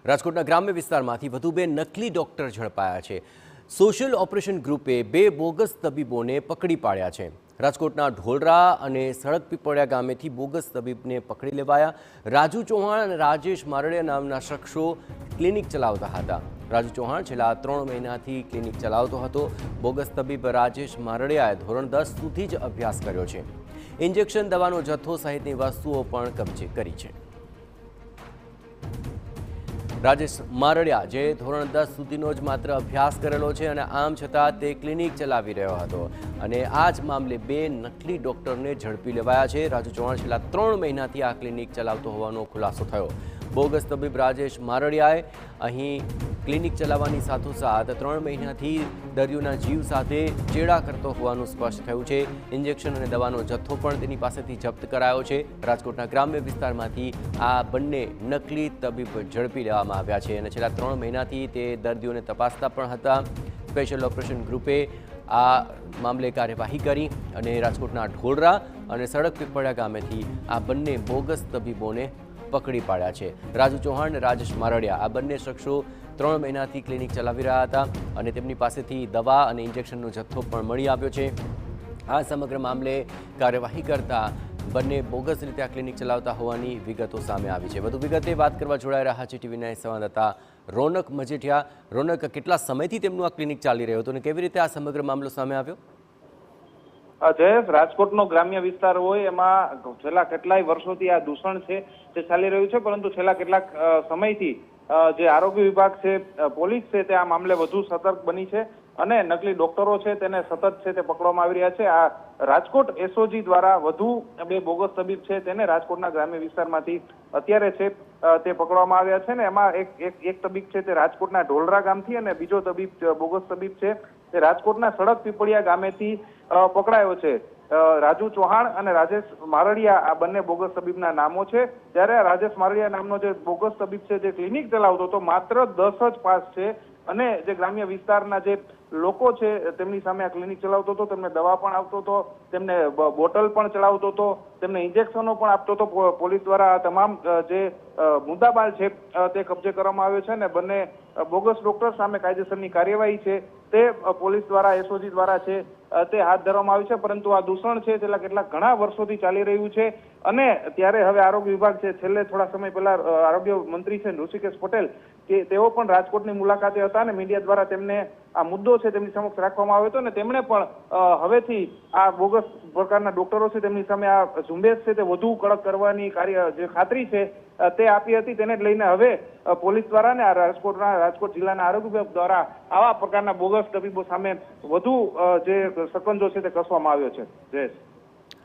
રાજકોટના ગ્રામ્ય વિસ્તારમાંથી વધુ 2 નકલી ડોક્ટર ઝડપાયા છે। સોશિયલ ઓપરેશન ગ્રુપે 2 બોગસ તબીબોને પકડી પાડ્યા છે। રાજકોટના ઢોલરા અને સડક પીપળિયા ગામેથી બોગસ તબીબને પકડી લેવાયા। રાજુ ચૌહાણ અને રાજેશ મારડિયા નામના શખ્સો ક્લિનિક ચલાવતા હતા। રાજુ ચૌહાણ છેલ્લા 3 મહિનાથી ક્લિનિક ચલાવતો હતો। બોગસ તબીબ રાજેશ મારડિયાએ ધોરણ 10 સુધી જ અભ્યાસ કર્યો છે। ઇન્જેક્શન, દવાનો જથ્થો સહિતની વસ્તુઓ પણ કબજે કરી છે। રાજેશ મારડિયા જે ધોરણ 10 સુધીનો જ માત્ર અભ્યાસ કરેલો છે અને આમ છતાં તે ક્લિનિક ચલાવી રહ્યો હતો અને આ જ મામલે 2 નકલી ડોક્ટરને ઝડપી લેવાયા છે। રાજુ ચૌહાણ છેલ્લા 3 મહિનાથી આ ક્લિનિક ચલાવતો હોવાનો ખુલાસો થયો। બોગસ તબીબ રાજેશ મારડિયાએ અહીં ક્લિનિક ચલાવવાની સાથોસાથ 3 મહિનાથી દર્દીઓના જીવ સાથે ચેડા કરતો હોવાનું સ્પષ્ટ થયું છે। ઇન્જેક્શન અને દવાનો જથ્થો પણ તેની પાસેથી જપ્ત કરાયો છે। રાજકોટના ગ્રામ્ય વિસ્તારમાંથી આ બંને નકલી તબીબ ઝડપી લેવામાં આવ્યા છે અને છેલ્લા 3 મહિનાથી તે દર્દીઓને તપાસતા પણ હતા। સ્પેશિયલ ઓપરેશન ગ્રુપે આ મામલે કાર્યવાહી કરી અને રાજકોટના ઢોલરા અને સડક પીપળિયા ગામેથી આ બંને બોગસ તબીબોને પકડી પાડ્યા છે। રાજુ ચૌહાણ અને રાજેશ મારડિયા આ બંને શખ્સો 3 મહિનાથી ક્લિનિક ચલાવી રહ્યા હતા અને તેમની પાસેથી દવા અને ઇન્જેક્શનનો જથ્થો પણ મળી આવ્યો છે। આ સમગ્ર મામલે કાર્યવાહી કરતા બંને બોગસ રીતે આ ક્લિનિક ચલાવતા હોવાની વિગતો સામે આવી છે। વધુ વિગતે વાત કરવા જોડાઈ રહ્યા છે ટીવી9 સંવાદદાતા રોનક મજીઠિયા। રોનક, કેટલા સમયથી તેમનું આ ક્લિનિક ચાલી રહ્યું હતું અને કેવી રીતે આ સમગ્ર મામલો સામે આવ્યો? જયેશ, રાજકોટનો ગ્રામ્ય વિસ્તાર હોય એમાં છેલ્લા કેટલાય વર્ષોથી આ દૂષણ છે તે ચાલી રહ્યું છે, પરંતુ છેલ્લા કેટલાક સમયથી જે આરોગ્ય વિભાગ છે, પોલીસ છે, તે આ મામલે વધુ સતર્ક બની છે અને નકલી ડોક્ટરો છે તેને સતત છે તે પકડવામાં આવી રહ્યા છે। આ રાજકોટ એસઓજી દ્વારા વધુ 2 બોગસ તબીબ છે તેને રાજકોટના ગ્રામ્ય વિસ્તારમાંથી અત્યારે છે તે પકડવામાં આવ્યા છે ને એમાં એક તબીબ છે તે રાજકોટના ઢોલરા ગામથી અને બીજો તબીબ બોગસ તબીબ છે તે રાજકોટના સડક પીપળિયા ગામેથી પકડાયો છે। રાજુ ચૌહાણ અને રાજેશ મારડિયા આ બંને બોગસ તબીબના નામો છે। ત્યારે રાજેશ મારડિયા નામનો જે બોગસ તબીબ છે જે ક્લિનિક ચલાવતો તો માત્ર 10 જ પાસ છે અને જે ગ્રામ્ય વિસ્તારના જે લોકો છે તેમની સામે આ ક્લિનિક ચલાવતો હતો, તેમને દવા પણ આપતો હતો, તેમને બોટલ પણ ચલાવતો હતો, તેમને ઇન્જેક્શનો પણ આપતો હતો। પોલીસ દ્વારા તમામ જે મુદ્દામાલ છે તે કબજે કરવામાં આવ્યો છે અને બંને બોગસ ડોક્ટર સામે કાયદેસરની કાર્યવાહી છે તે પોલીસ દ્વારા એસઓજી દ્વારા છે તે હાથ ધરવામાં આવી છે। પરંતુ આ દૂષણ છે છેલ્લા ઘણા વર્ષોથી ચાલી રહ્યું છે અને ત્યારે હવે આરોગ્ય વિભાગ છે છેલ્લે થોડા સમય પહેલા આરોગ્ય મંત્રી છે ઋષિકેશ પટેલ કે તેઓ પણ રાજકોટની મુલાકાતે હતા અને મીડિયા દ્વારા તેમને આ મુદ્દો છે તેમની સમક્ષ રાખવામાં આવ્યો હતો અને તેમણે પણ હવેથી આ બોગસ પ્રકારના ડોક્ટરો છે તેમની સામે આ ઝુંબેશ છે તે વધુ કડક કરવાની જે ખાતરી છે તે આપી હતી। તેને લઈને હવે પોલીસ દ્વારા ને રાજકોટ જિલ્લાના આરોગ્ય વિભાગ દ્વારા આવા પ્રકારના બોગસ તબીબો સામે વધુ જે શકંજો છે તે કસવામાં આવ્યો છે। જયેશ,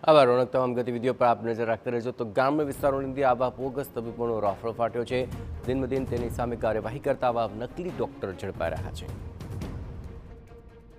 આભાર રોનક। તમામ ગતિવિધિઓ પર આપ નજર રાખતા રહેજો। તો ગ્રામ્ય વિસ્તારોની અંદર આવા બોગસ તબીબોનો રાફડો ફાટ્યો છે। દિન બ દિન તેની સામે કાર્યવાહી કરતા આવા નકલી ડોક્ટર ઝડપાઈ રહ્યા છે।